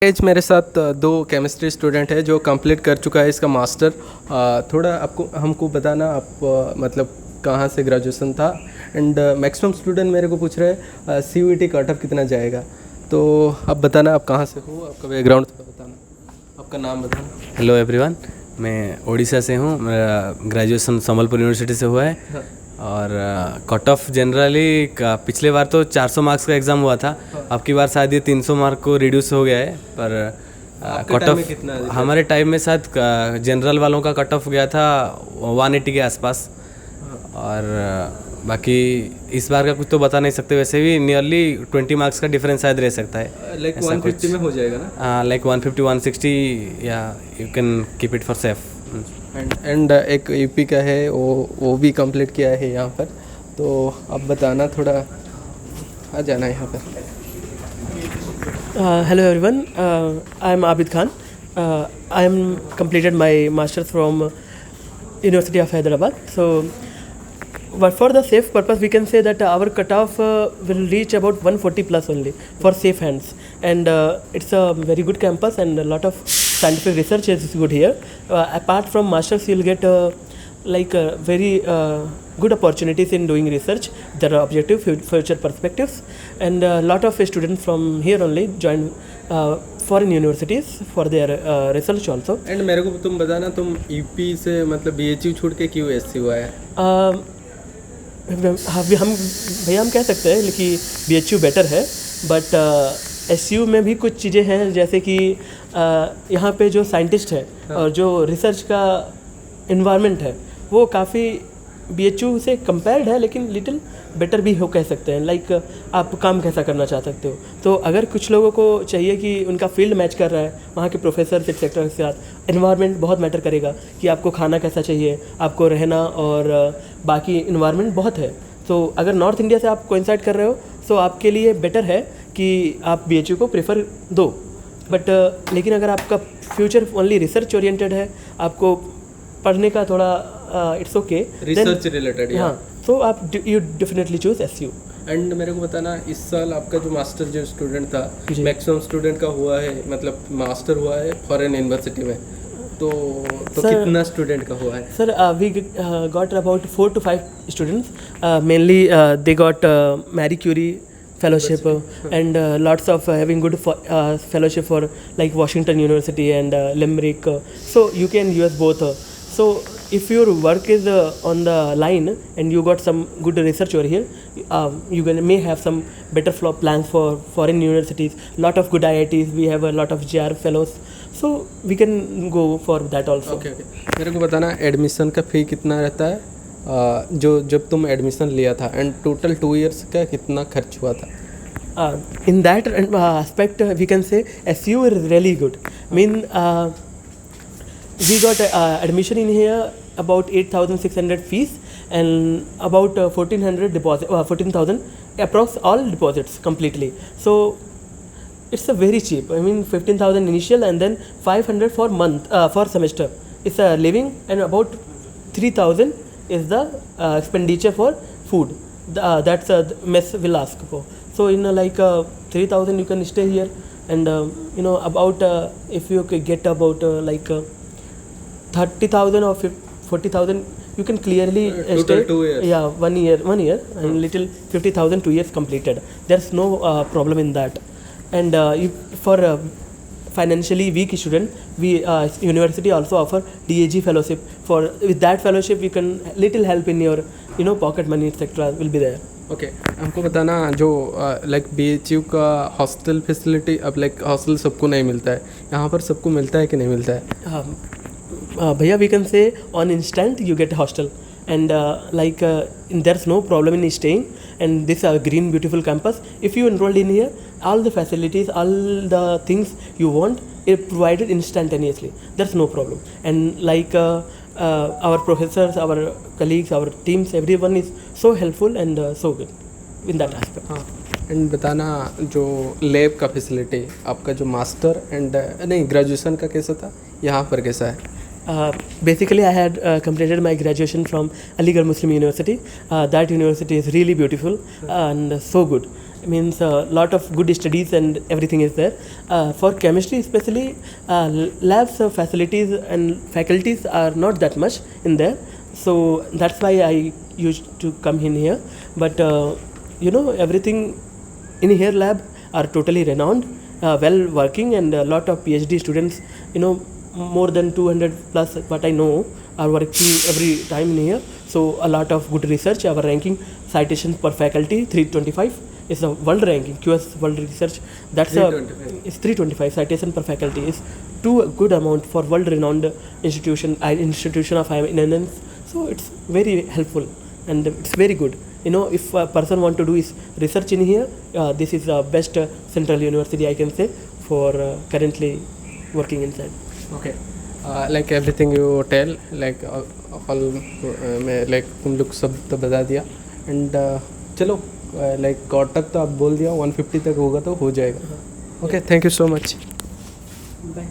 As मेरे साथ दो केमिस्ट्री स्टूडेंट है जो कंप्लीट कर चुका है इसका मास्टर। थोड़ा आपको हमको बताना आप मतलब कहाँ से ग्रेजुएशन था एंड मैक्सिमम स्टूडेंट मेरे को पूछ रहे हैं CUET कट ऑफ कितना जाएगा, तो आप बताना आप कहाँ से हो, आपका बैकग्राउंड थोड़ा बताना, आपका नाम बताना। हेलो एवरीवन, मैं उड़ीसा से हूँ। मेरा ग्रेजुएशन संबलपुर यूनिवर्सिटी से हुआ है। हाँ। और कट ऑफ जनरली पिछले बार तो 400 मार्क्स का एग्ज़ाम हुआ था। अब की बार शायद ये 300 मार्क को रिड्यूस हो गया है। पर कट टाइम ऑफ में कितना है? हमारे टाइम में शायद जनरल वालों का कट ऑफ गया था 180 के आसपास। और बाकी इस बार का कुछ तो बता नहीं सकते। वैसे भी नियरली 20 मार्क्स का डिफरेंस शायद रह सकता है। लाइक 150 में हो जाएगा ना? लाइक 150 160, या you can keep it for safe. And एक यूपी का है वो भी कंप्लीट किया है यहाँ पर, तो आप बताना थोड़ा, आ जाना यहाँ पर। Hello everyone, I am Abid Khan. I am completed my master's from University of Hyderabad. So, but for the safe purpose, we can say that our cutoff will reach about 140 plus only for safe hands, and it's a very good campus and a lot of scientific research is good here. Apart from masters, you'll get very good opportunities in doing research. There are objective future perspectives, and a lot of students from here only join foreign universities for their research also. And मेरे को तुम बताना, तुम UP से मतलब BHU छोड़ के क्यों SC हुआ है? हम भैया हम कह सकते हैं कि BHU बेटर है, बट SU में भी कुछ चीज़ें हैं, जैसे कि यहाँ पे जो साइंटिस्ट है और जो रिसर्च का इन्वायरमेंट है वो काफ़ी BHU से कंपेयर्ड है, लेकिन लिटिल बेटर भी हो कह सकते हैं। लाइक आप काम कैसा करना चाह सकते हो, तो अगर कुछ लोगों को चाहिए कि उनका फील्ड मैच कर रहा है वहाँ के प्रोफेसर एक्सेट्रा के साथ, इन्वायरमेंट बहुत मैटर करेगा कि आपको खाना कैसा चाहिए, आपको रहना और बाकी इन्वायरमेंट बहुत है। तो अगर नॉर्थ इंडिया से आप कोइंसाइड कर रहे हो तो आपके लिए बेटर है कि आप BHU को प्रेफर दो। बट लेकिन अगर आपका फ्यूचर ओनली रिसर्च ओरिएंटेड है, आपको पढ़ने का थोड़ा इट्स ओके, रिसर्च रिलेटेड, हाँ, तो आप you definitely choose SU। And मेरे को बताना, इस साल आपका जो मास्टर जो स्टूडेंट था, मैक्सिमम स्टूडेंट का हुआ है मतलब मास्टर हुआ है फॉरेन यूनिवर्सिटी में, तो Sir, कितना स्टूडेंट का हुआ है? Sir we got about 4 to 5 students, mainly they got Marie Curie fellowship and lots of having good fellowship for like Washington University and Limerick, so UK and US both. So if your work is on the line and you got some good research over here, you may have some better plans for foreign universities. Lot of good IITs, we have a lot of JR fellows, so we can go for that also. Okay मेरे को बताना admission का फ़ी कितना रहता है, जो जब तुम एडमिशन लिया था, एंड टोटल 2 इयर्स का कितना खर्च हुआ था? In that aspect, we can say SU is really good. We got admission in here about 8,600 fees and about 1,400 deposit, 14,000 approx all deposits completely. So it's a very cheap. 15,000 initial and then 500 for month for semester. It's a living, and about 3,000 is the expenditure for food. That's mess will ask for. So in 3,000 you can stay here, and about if you get about 30,000 or 40,000 you can clearly total stay. 2 years. Yeah, 1 year and little 50,000 2 years completed. There's no problem in that. And for financially weak student, we university also offer DAG fellowship. For with that fellowship you can little help in your pocket money etc will be there. Okay हमको बताना, जो like BHU का hostel facility, अब like hostel सबको नहीं मिलता है, यहाँ पर सबको मिलता है कि नहीं मिलता है? Bhaiya, we can say on instant you get hostel, and there's no problem in staying, and this green beautiful campus. If you enrolled in here, all the facilities, all the things you want is provided instantaneously. There's no problem, and our professors, our colleagues, our teams, everyone is so helpful and so good in that aspect. हाँ, and बताना जो lab का facility आपका जो master and नहीं graduation का कैसा था, यहाँ पर कैसा है? Basically, I had completed my graduation from Aligarh Muslim University. That university is really beautiful and so good. means a lot of good studies and everything is there. For chemistry especially, labs, facilities and faculties are not that much in there, so that's why I used to come in here. But everything in here lab are totally renowned, well working, and a lot of PhD students, more than 200 plus what I know are working every time in here. So a lot of good research. Our ranking citations per faculty 325 is a world ranking, QS world research. That's 325. It's 325 citation per faculty is too good amount for world renowned institution of eminence. So it's very helpful and it's very good. If a person want to do his research in here, this is the best central university I can say for currently working inside. Okay. Like everything you tell, like all मैं like तुम लोग सब तो बता दिया, and चलो like cot तक तो आप बोल दिया, 150 तक होगा तो हो जाएगा. Okay, thank you so much. Bye.